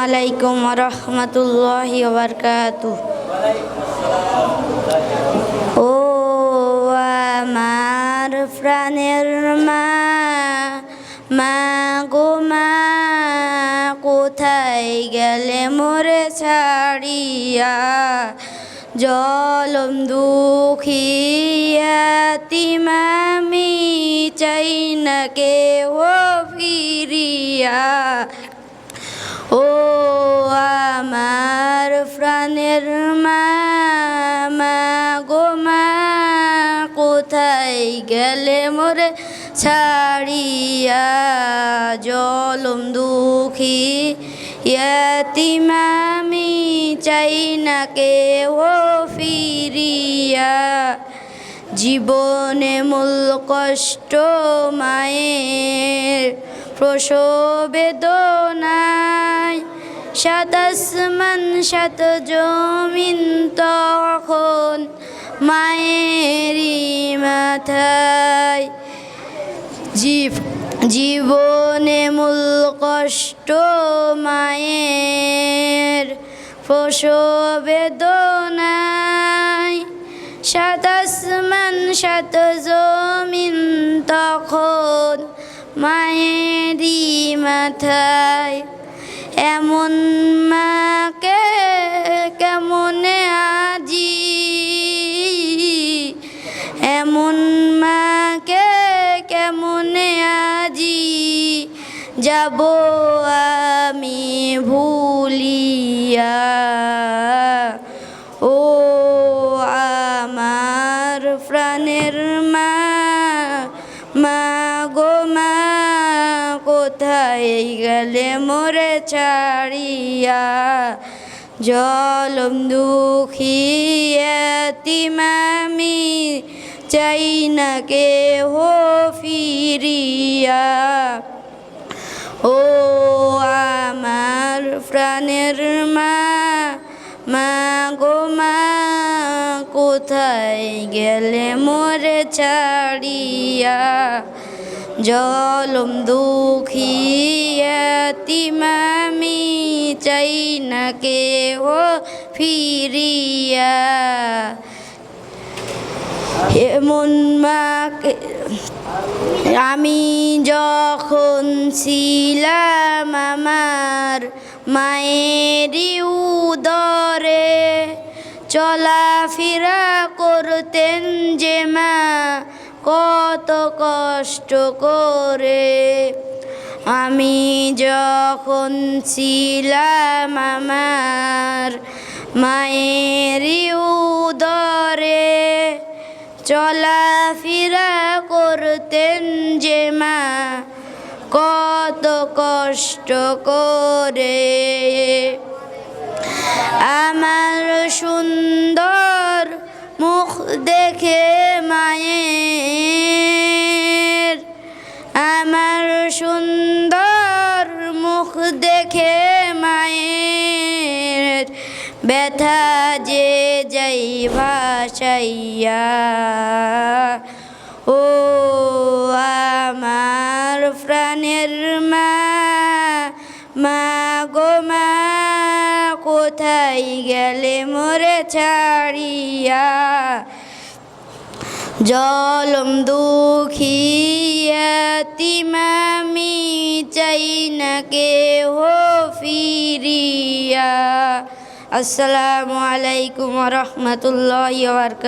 আলাইকুম ওয়া রাহমাতুল্লাহি ওয়া বারাকাতুহু। ও আমার প্রাণের মা, মা গো মা, কোথায় গেলে মোরে ছাড়িয়া? জলম দুঃখী এতিম আমি, চাই না কেহ ফিরিয়া। ও আমার প্রাণের মা, মা গো মা, কোথায় গেলে মোরে ছাড়িয়া? জলম দুঃখী এতিম আমি, চাই না কেহ ফিরিয়া। জীবনে মূল কষ্ট মায়ের প্রসব বেদনায়, সাত আসমান সাত জমিন তখন মায়েরই মাথায়। জীবনে মূল কষ্ট মায়ের প্রসব বেদনায়, সাত আসমান সাত জমিন তখন মায়েরই মাথায়। এমন মাকে কেমনে আজি, এমন মাকে কেমনে আজি যাব আমি ভুলিয়া? ও আমার প্রাণের মা, মা গো মা, কোথায় গেলে মোরে ছাড়িয়া? জলম দুঃখী এতিম আমি, চাই না কেহ ফিরিয়া। ও আমার প্রাণের মা, মা গো মা, কোথায় গেলে মোরে ছাড়িয়া? জলম দুঃখী এতিম আমি, চাই না কেহ ফিরিয়া। এমন মাকে আমি যখন ছিলাম আমার মায়েরই উদরে, চলাফেরা করতেন যে মা কত কষ্ট করে। আমি যখন ছিলাম আমার মায়েরই উদরে, চলাফেরা করতেন যে মা কত কষ্ট করে। আমার সুন্দর মুখ দেখে মায়ের, আমার সুন্দর মুখ দেখে মায়ের ব্যথা যে যাই ভাসাইয়া। ও আমার প্রাণের মা, মা গো মা, কোথায় গেলে মোরে ছাড়িয়া? জলম দুঃখী এতিম আমি, চাই না কেহ ফিরিয়া। আসসালামু আলাইকুম ওয়া রাহমাতুল্লাহি ওয়া বারাকাতুহু।